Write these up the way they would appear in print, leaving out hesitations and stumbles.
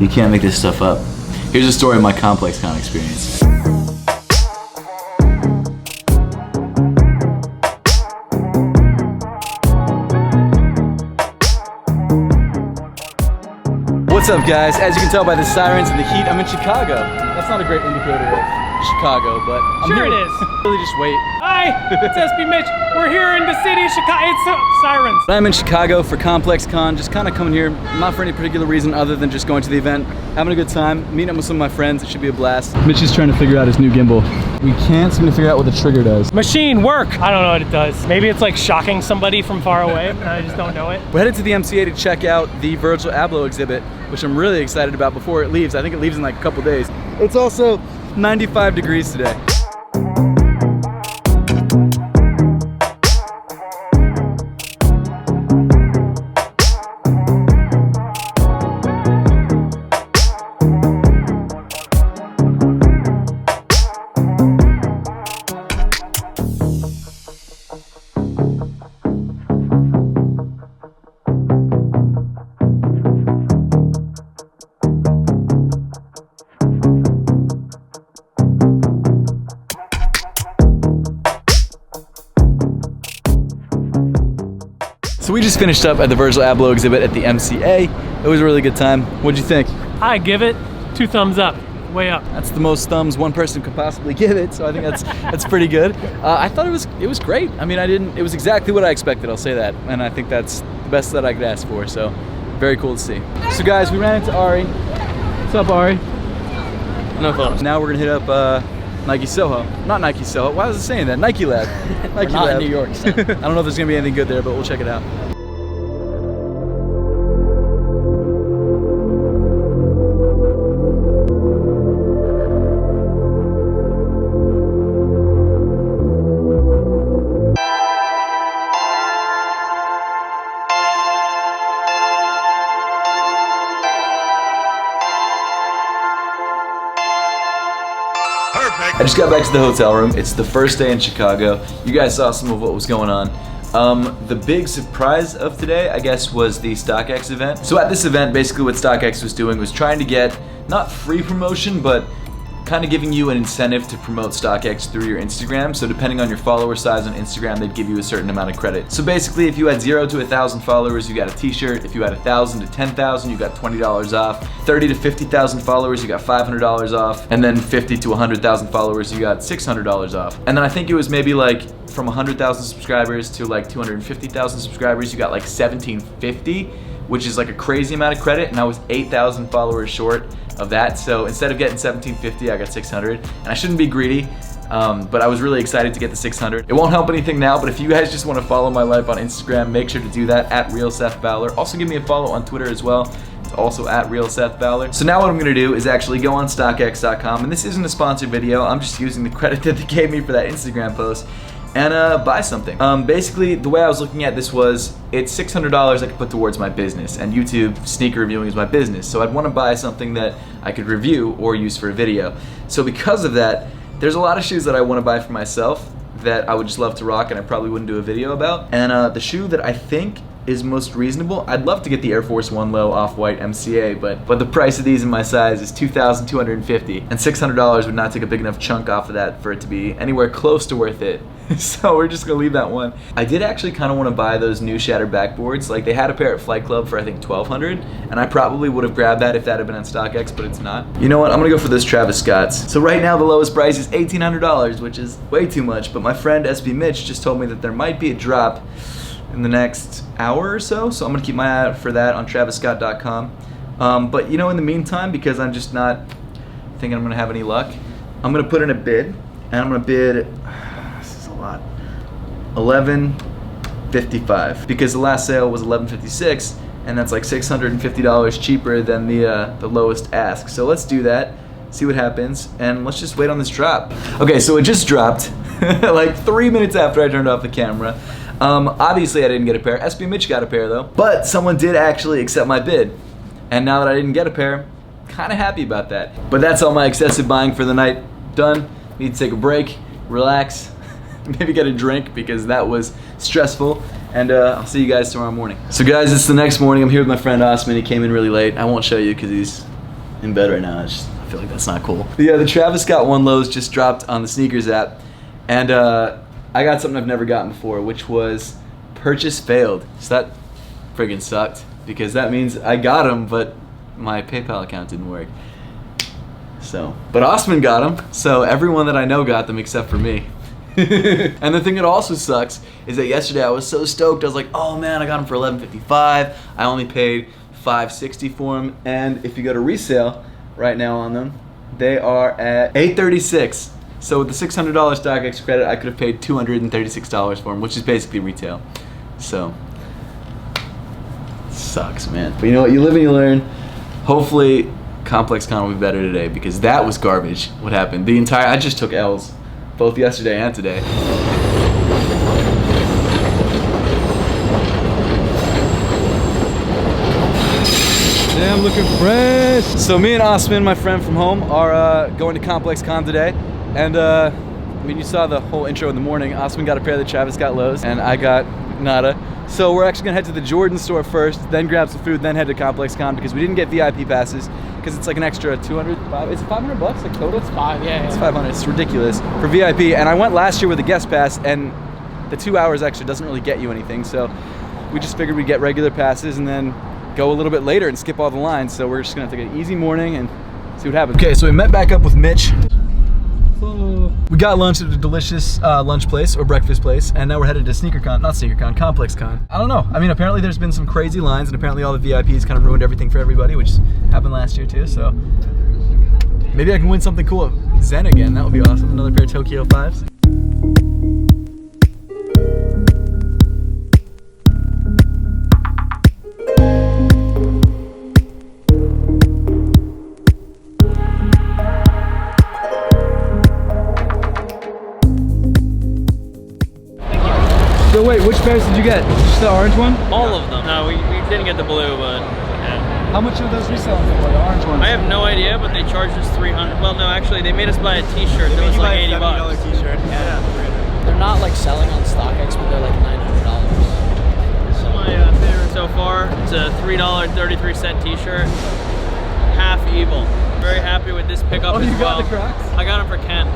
You can't make this stuff up. Here's a story of my ComplexCon experience. What's up, guys? As you can tell by the sirens and the heat, I'm in Chicago. That's not a great indicator of Chicago, but I'm sure here. it is. Really just wait. Hi, it's SB Mitch. We're here in the city of Chicago. It's sirens. I'm in Chicago for ComplexCon, just kind of coming here, not for any particular reason other than just going to the event, having a good time, meeting up with some of my friends. It should be a blast. Mitch is trying to figure out his new gimbal. We can't seem to figure out what the trigger does. Machine work. I don't know what it does. Maybe it's like shocking somebody from far away and I just don't know it. We're headed to the MCA to check out the Virgil Abloh exhibit, which I'm really excited about before it leaves. I think it leaves in like a couple days. It's also 95 degrees today. So we just finished up at the Virgil Abloh exhibit at the MCA. It was a really good time. What'd you think? I give it 2 thumbs up, way up. That's the most thumbs one person could possibly give it, so I think that's pretty good. I thought it was great. I mean, it was exactly what I expected, I'll say that. And I think that's the best that I could ask for, so very cool to see. So guys, we ran into Ari. What's up, Ari? No photos. Now we're gonna hit up Nike Soho. Not Nike Soho, why was I saying that? Nike Lab. Nike Not Lab. in New York. So. I don't know if there's gonna be anything good there, but we'll check it out. I just got back to the hotel room. It's the first day in Chicago. You guys saw some of what was going on. The big surprise of today, I guess, was the StockX event. So at this event, basically what StockX was doing was trying to get, not free promotion, but kind of giving you an incentive to promote StockX through your Instagram. So depending on your follower size on Instagram, they'd give you a certain amount of credit. So basically, if you had 0 to 1,000 followers, you got a t-shirt. If you had 1,000 to 10,000, you got $20 off. 30 to 50,000 followers, you got $500 off. And then 50 to 100,000 followers, you got $600 off. And then I think it was maybe like from 100,000 subscribers to like 250,000 subscribers, you got like $1,750, which is like a crazy amount of credit. And I was 8,000 followers short of that. So instead of getting $1,750, I got $600. And I shouldn't be greedy, but I was really excited to get the $600. It won't help anything now, but if you guys just want to follow my life on Instagram, make sure to do that at @RealSethFowler. Also give me a follow on Twitter as well. It's also at @RealSethFowler. So now what I'm gonna do is actually go on StockX.com, and this isn't a sponsored video. I'm just using the credit that they gave me for that Instagram post, and buy something. Basically, the way I was looking at this was, it's $600 I could put towards my business, and YouTube sneaker reviewing is my business, so I'd want to buy something that I could review or use for a video. So because of that, there's a lot of shoes that I want to buy for myself that I would just love to rock and I probably wouldn't do a video about. And the shoe that I think is most reasonable, I'd love to get the Air Force One Low Off-White MCA, but the price of these in my size is $2,250, and $600 would not take a big enough chunk off of that for it to be anywhere close to worth it. So we're just gonna leave that one. I did actually kind of want to buy those new shattered backboards. Like, they had a pair at Flight Club for I think $1,200, and I probably would have grabbed that if that had been on StockX, but it's not. You know what, I'm gonna go for this Travis Scott's. So right now the lowest price is $1,800, which is way too much, but my friend SB Mitch just told me that there might be a drop in the next hour or so, so I'm gonna keep my eye out for that on TravisScott.com. But you know, in the meantime, because I'm just not thinking I'm gonna have any luck, I'm gonna put in a bid, and I'm gonna bid, this is a lot, $11.55, because the last sale was $11.56, and that's like $650 cheaper than the lowest ask. So let's do that, see what happens, and let's just wait on this drop. Okay, so it just dropped like 3 minutes after I turned off the camera. Obviously I didn't get a pair. SB Mitch got a pair though, but someone did actually accept my bid. And now that I didn't get a pair, kind of happy about that. But that's all my excessive buying for the night done. Need to take a break, relax, maybe get a drink because that was stressful. And I'll see you guys tomorrow morning. So guys, it's the next morning. I'm here with my friend Osman. He came in really late. I won't show you because he's in bed right now. I feel like that's not cool. But yeah, the Travis Scott 1 lows just dropped on the sneakers app, and I got something I've never gotten before, which was purchase failed. So that friggin' sucked, because that means I got them, but my PayPal account didn't work. So, but Osman got them, so everyone that I know got them except for me. And the thing that also sucks is that yesterday I was so stoked. I was like, oh man, I got them for $11.55. I only paid $5.60 for them, and if you go to resale right now on them, they are at $836. So with the $600 StockX credit, I could have paid $236 for them, which is basically retail. So, sucks, man. But you know what? You live and you learn. Hopefully, ComplexCon will be better today, because that was garbage. What happened? I just took L's, both yesterday and today. Damn, looking fresh. So me and Osman, my friend from home, are going to ComplexCon today, and I mean, you saw the whole intro in the morning. Osman got a pair of the Travis Scott lows, and I got nada. So we're actually gonna head to the Jordan store first, then grab some food, then head to ComplexCon, because we didn't get VIP passes, because it's like an extra 200. Is it $500 like total? It's 5, yeah. It's 500. It's ridiculous for VIP. And I went last year with a guest pass, and the 2 hours extra doesn't really get you anything. So we just figured we'd get regular passes and then go a little bit later and skip all the lines. So we're just gonna take an easy morning and see what happens. Okay, so we met back up with Mitch. We got lunch at a delicious lunch place or breakfast place, and now we're headed to ComplexCon. I don't know. I mean, apparently there's been some crazy lines, and apparently all the VIPs kind of ruined everything for everybody, which happened last year too. So maybe I can win something cool at Zen again. That would be awesome. Another pair of Tokyo 5s. So wait, which pairs did you get? Just the orange one? All of them. No, we didn't get the blue, but yeah. How much are those reselling for, the orange ones? I have no idea, but they charged us $300. Well, no, actually, they made us buy a T-shirt that was like $80. T-shirt. Yeah. They're not like selling on StockX, but they're like $900. This is my favorite so far. It's a $3.33 T-shirt. Half evil. Very happy with this pickup as well. You got the Crocs? I got them for Ken.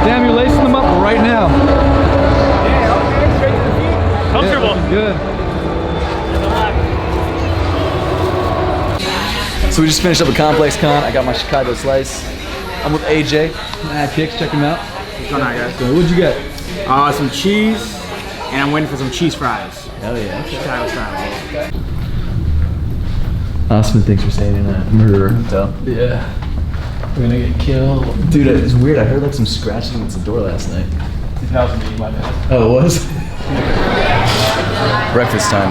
Damn, you're lacing them up right now. Yeah, okay, straight to the feet. Comfortable. Yeah, So we just finished up at ComplexCon. I got my Chicago slice. I'm with AJ. Mad Kicks, check them out. What's going on, guys? So what'd you get? Some cheese, and I'm waiting for some cheese fries. Hell yeah. Chicago style. Osman thinks we're staying in a murderer hotel. Yeah. We're gonna get killed. Dude, it's weird. I heard like some scratching against the door last night. That was me, my bad. Oh, it was? Breakfast time.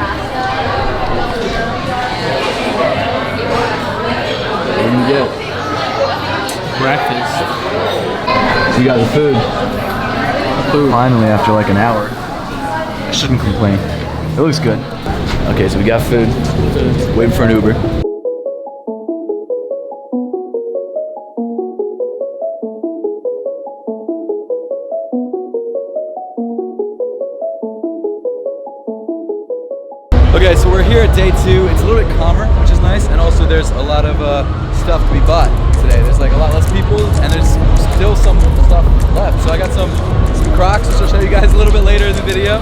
What did you get? Breakfast. So you got the food. Finally, after like an hour. I shouldn't complain. It looks good. Okay, so we got food. Waiting for an Uber. Okay, so we're here at day 2. It's a little bit calmer, which is nice, and also there's a lot of stuff to be bought today. There's like a lot less people, and there's still some stuff left. So I got some Crocs, which I'll show you guys a little bit later in the video,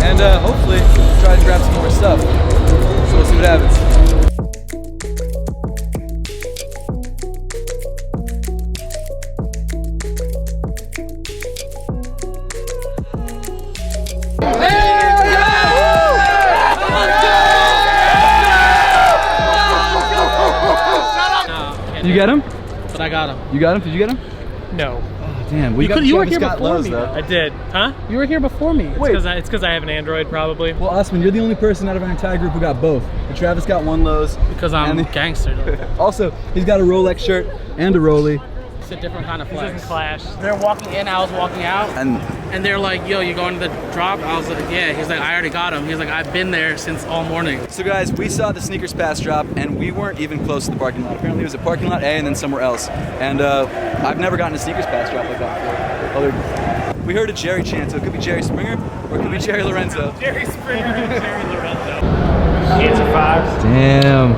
and hopefully try to grab some more stuff. So we'll see what happens. You get them? But I got them. You got them? Did you get them? No. Oh, damn. Well, You were here Travis Scott before lows, me. though. I did. Huh? You were here before me. Wait. It's because I have an Android, probably. Well, Osman, you're the only person out of our entire group who got both. The Travis Scott 1 lows. Because I'm and gangster. Also, he's got a Rolex shirt and a Rollie. It's a different kind of This flex. isn't Clash. They're walking in, I was walking out. And they're like, yo, you going to the drop? I was like, yeah. He's like, I already got him. He's like, I've been there since all morning. so guys, we saw the sneakers pass drop, and we weren't even close to the parking lot. Apparently it was at parking lot A and then somewhere else. And I've never gotten a sneakers pass drop like that before. We heard a Jerry chant, so it could be Jerry Springer or it could be Jerry Lorenzo. Jerry Springer and Jerry Lorenzo. 5s. Damn.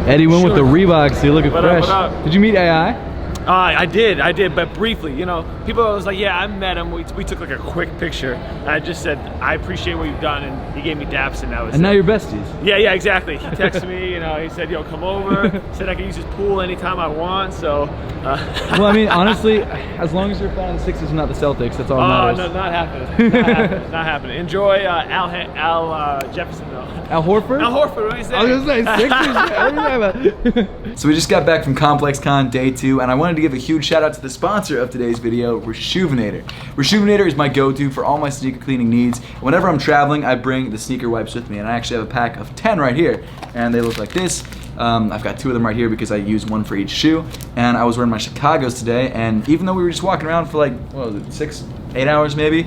Eddie went with the Reeboks, so you're looking fresh. What up? Did you meet AI? I did, but briefly. You know, people was like, yeah, I met him. We took like a quick picture. And I just said, I appreciate what you've done, and he gave me daps, and that was. And now you're besties. Yeah, exactly. He texted me, you know, he said, yo, come over. Said I can use his pool anytime I want. So. Well, I mean, honestly, as long as you're a fan of the Sixers and not the Celtics, that's all that matters. No, not happening. Not happening. Not happening. Enjoy Al Jefferson though. Al Horford? Al Horford, what do you say? I was gonna say Sixers. What are you talking about? So we just got back from ComplexCon Day 2, and I wanted to give a huge shout out to the sponsor of today's video, Reshoevn8r. Reshoevn8r is my go-to for all my sneaker cleaning needs. Whenever I'm traveling, I bring the sneaker wipes with me, and I actually have a pack of 10 right here, and they look like this. I've got 2 of them right here because I use one for each shoe, and I was wearing my Chicagos today, and even though we were just walking around for like, what was it, 6-8 hours maybe,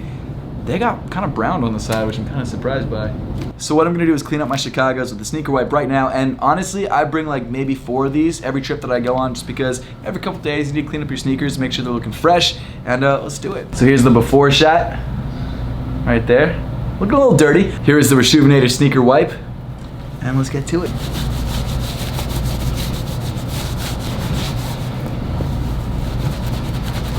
they got kind of browned on the side, which I'm kind of surprised by. So what I'm gonna do is clean up my Chicagos with the sneaker wipe right now, and honestly, I bring like maybe 4 of these every trip that I go on, just because every couple days you need to clean up your sneakers, make sure they're looking fresh, and let's do it. So here's the before shot, right there. Looking a little dirty. Here is the Reshoevn8r sneaker wipe, and let's get to it.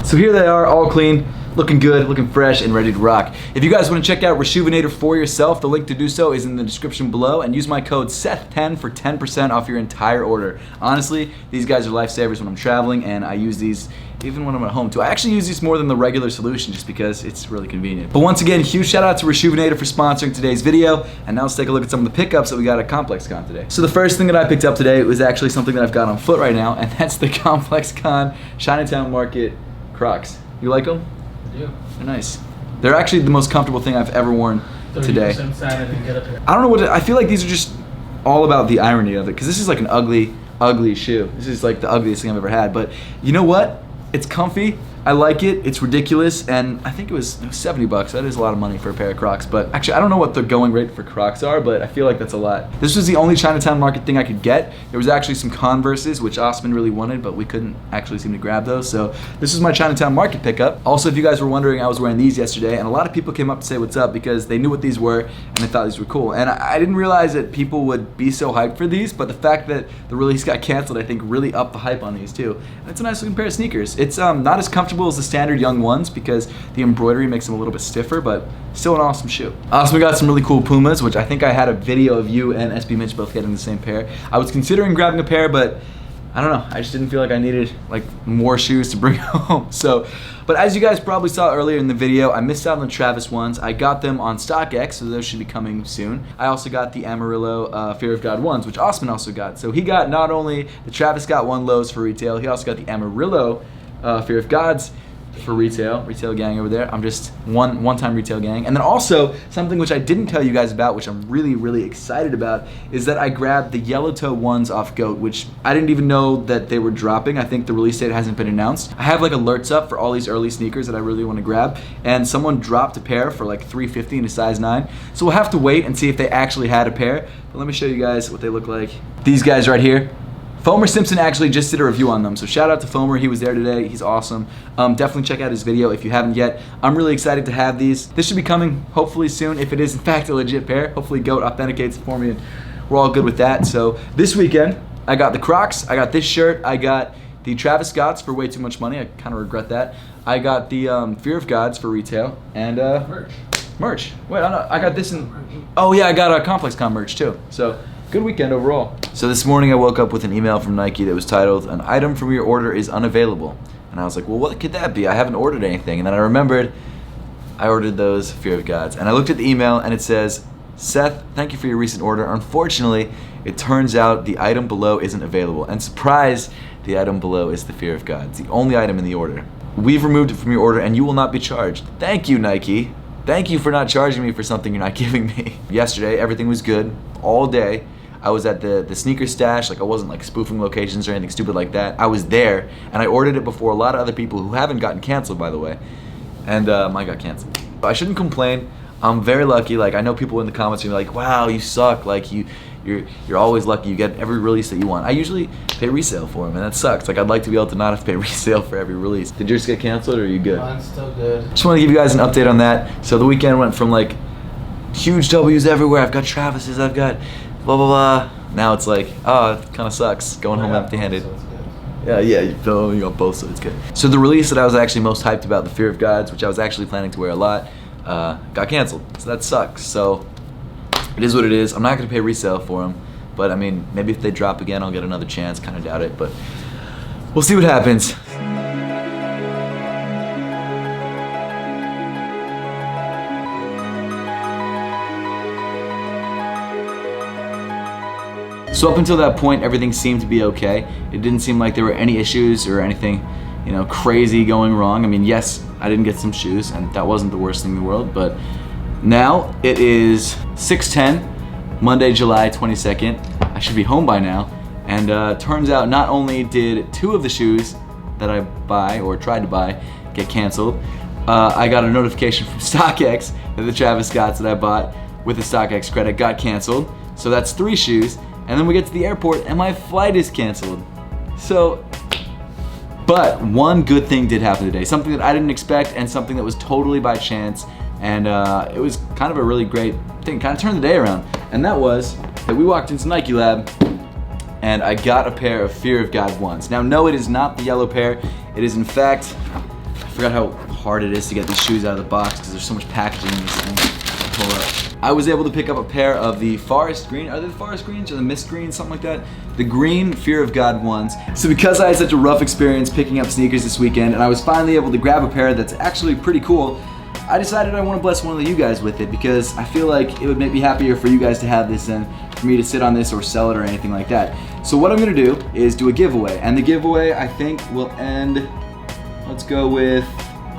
So here they are, all clean, looking good, looking fresh, and ready to rock. If you guys want to check out Reshoevn8r for yourself, the link to do so is in the description below, and use my code SETH10 for 10% off your entire order. Honestly, these guys are lifesavers when I'm traveling, and I use these even when I'm at home too. I actually use these more than the regular solution just because it's really convenient. But once again, huge shout out to Reshoevn8r for sponsoring today's video, and now let's take a look at some of the pickups that we got at ComplexCon today. So the first thing that I picked up today was actually something that I've got on foot right now, and that's the ComplexCon Chinatown Market Crocs. You like them? I do. They're nice. They're actually the most comfortable thing I've ever worn today. 30% sad I didn't get up here. I don't know what I feel like these are just all about the irony of it, because this is like an ugly shoe. This is like the ugliest thing I've ever had, but you know what? It's comfy. I like it. It's ridiculous, and I think it was 70 bucks. That is a lot of money for a pair of Crocs, but actually I don't know what the going rate for Crocs are, but I feel like that's a lot. This was the only Chinatown Market thing I could get. There was actually some Converses, which Osman really wanted, but we couldn't actually seem to grab those, so this is my Chinatown Market pickup. Also, if you guys were wondering, I was wearing these yesterday, and a lot of people came up to say what's up because they knew what these were, and they thought these were cool. And I didn't realize that people would be so hyped for these, but the fact that the release got canceled, I think really upped the hype on these too. And it's a nice looking pair of sneakers. It's not as comfortable as the standard young ones because the embroidery makes them a little bit stiffer, but still an awesome shoe. Also, we got some really cool Pumas, which I think I had a video of you and SB Mitch both getting the same pair. I was considering grabbing a pair, but I don't know, I just didn't feel like I needed like more shoes to bring home. So, but as you guys probably saw earlier in the video, I missed out on the Travis ones. I got them on StockX, so those should be coming soon. I also got the Amarillo Fear of God ones, which Osman also got. So he got not only the Travis Scott 1 lows for retail, he also got the Amarillo Fear of Gods for retail gang over there. I'm just one-time retail gang. And then also, something which I didn't tell you guys about, which I'm really excited about, is that I grabbed the yellow toe ones off GOAT, which I didn't even know that they were dropping. I think the release date hasn't been announced. I have like alerts up for all these early sneakers that I really want to grab, and someone dropped a pair for like $350 in a size 9. So we'll have to wait and see if they actually had a pair. But let me show you guys what they look like. These guys right here. Fomer Simpson actually just did a review on them, so shout out to Fomer. He was there today. He's awesome. Definitely check out his video if you haven't yet. I'm really excited to have these. This should be coming hopefully soon, if it is in fact a legit pair. Hopefully GOAT authenticates it for me, and we're all good with that. So this weekend, I got the Crocs, I got this shirt, I got the Travis Scotts for way too much money. I kind of regret that. I got the Fear of Gods for retail, and merch. Wait, I got this in. Oh yeah, I got a ComplexCon merch too. So. Good weekend overall. So this morning I woke up with an email from Nike that was titled, "An item from your order is unavailable." And I was like, well, what could that be? I haven't ordered anything. And then I remembered I ordered those Fear of Gods. And I looked at the email and it says, "Seth, thank you for your recent order. Unfortunately, it turns out the item below isn't available. And surprise, the item below is the Fear of Gods, the only item in the order. We've removed it from your order and you will not be charged." Thank you, Nike. Thank you for not charging me for something you're not giving me. Yesterday, everything was good all day. I was at the sneaker stash, like I wasn't like spoofing locations or anything stupid like that. I was there, and I ordered it before a lot of other people who haven't gotten canceled, by the way, and mine got canceled. I shouldn't complain. I'm very lucky. Like I know people in the comments are like, "Wow, you suck. Like you're always lucky. You get every release that you want." I usually pay resale for them, and that sucks. Like I'd like to be able to not have to pay resale for every release. Did yours get canceled, or are you good? Mine's still good. Just want to give you guys an update on that. So the weekend went from like huge W's everywhere. I've got Travis's, I've got blah, blah, blah. Now it's like, oh, it kind of sucks going home empty-handed. Yeah, you feel on both sides. Good. So the release that I was actually most hyped about, the Fear of Gods, which I was actually planning to wear a lot, got canceled. So that sucks. So it is what it is. I'm not going to pay resale for them, but I mean, maybe if they drop again, I'll get another chance. Kind of doubt it, but we'll see what happens. So up until that point, everything seemed to be okay. It didn't seem like there were any issues or anything, crazy going wrong. I mean, yes, I didn't get some shoes, and that wasn't the worst thing in the world, but now it is 6:10, Monday, July 22nd. I should be home by now, and turns out not only did 2 of the shoes that I buy, or tried to buy, get canceled, I got a notification from StockX that the Travis Scotts that I bought with the StockX credit got canceled. So that's 3 shoes. And then we get to the airport and my flight is canceled. So, but one good thing did happen today. Something that I didn't expect and something that was totally by chance. And it was kind of a really great thing, kind of turned the day around. And that was that we walked into Nike Lab and I got a pair of Fear of God ones. Now, no, it is not the yellow pair. It is in fact, I forgot how hard it is to get these shoes out of the box because there's so much packaging in this thing. Pull up. I was able to pick up a pair of the forest green, are they the forest greens or the mist greens, something like that? The green Fear of God ones. So because I had such a rough experience picking up sneakers this weekend and I was finally able to grab a pair that's actually pretty cool, I decided I want to bless one of you guys with it because I feel like it would make me happier for you guys to have this than for me to sit on this or sell it or anything like that. So what I'm gonna do is do a giveaway, and the giveaway I think will end, let's go with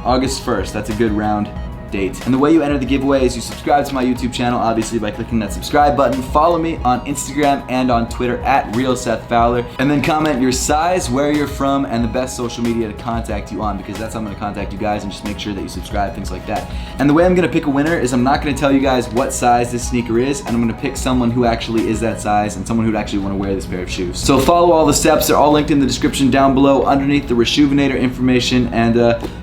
August 1st. That's a good round date. And the way you enter the giveaway is you subscribe to my YouTube channel, obviously by clicking that subscribe button. Follow me on Instagram and on Twitter at @RealSethFowler, and then comment your size, where you're from, and the best social media to contact you on, because that's how I'm gonna contact you guys, and just make sure that you subscribe, things like that. And the way I'm gonna pick a winner is I'm not gonna tell you guys what size this sneaker is, and I'm gonna pick someone who actually is that size and someone who'd actually wanna wear this pair of shoes. So follow all the steps, they're all linked in the description down below underneath the Rejuvenator information, and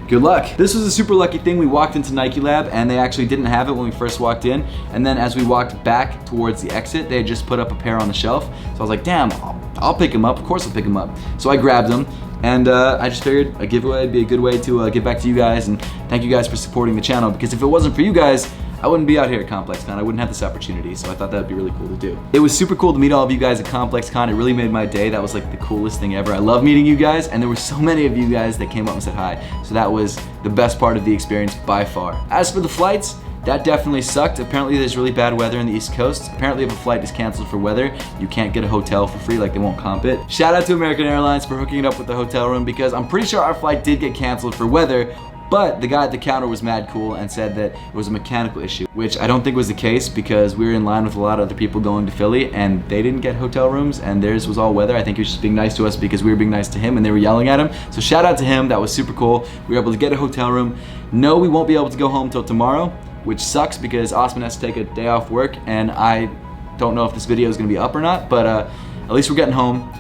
good luck. This was a super lucky thing. We walked into Nike Lab and they actually didn't have it when we first walked in, and then as we walked back towards the exit, they had just put up a pair on the shelf. So I was like, damn, I'll pick them up. Of course I'll pick them up. So I grabbed them, and I just figured a giveaway would be a good way to give back to you guys and thank you guys for supporting the channel, because if it wasn't for you guys, I wouldn't be out here at ComplexCon. I wouldn't have this opportunity, so I thought that would be really cool to do. It was super cool to meet all of you guys at ComplexCon. It really made my day. That was like the coolest thing ever. I love meeting you guys, and there were so many of you guys that came up and said hi. So that was the best part of the experience by far. As for the flights, that definitely sucked. Apparently there's really bad weather in the East Coast. Apparently if a flight is canceled for weather, you can't get a hotel for free, like they won't comp it. Shout out to American Airlines for hooking it up with the hotel room, because I'm pretty sure our flight did get canceled for weather, but the guy at the counter was mad cool and said that it was a mechanical issue, which I don't think was the case, because we were in line with a lot of other people going to Philly and they didn't get hotel rooms and theirs was all weather. I think he was just being nice to us because we were being nice to him and they were yelling at him. So shout out to him, that was super cool. We were able to get a hotel room. No, we won't be able to go home till tomorrow, which sucks because Osman has to take a day off work, and I don't know if this video is gonna be up or not, but at least we're getting home,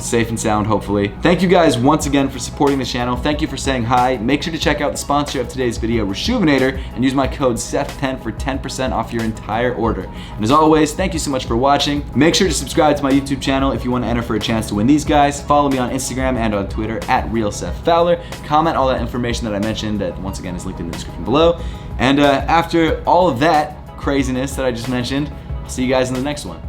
safe and sound, hopefully. Thank you guys once again for supporting the channel. Thank you for saying hi. Make sure to check out the sponsor of today's video, Rejuvenator, and use my code SETH10 for 10% off your entire order. And as always, thank you so much for watching. Make sure to subscribe to my YouTube channel if you want to enter for a chance to win these guys. Follow me on Instagram and on Twitter at @RealSethFowler. Comment all that information that I mentioned, that once again is linked in the description below. And after all of that craziness that I just mentioned, I'll see you guys in the next one.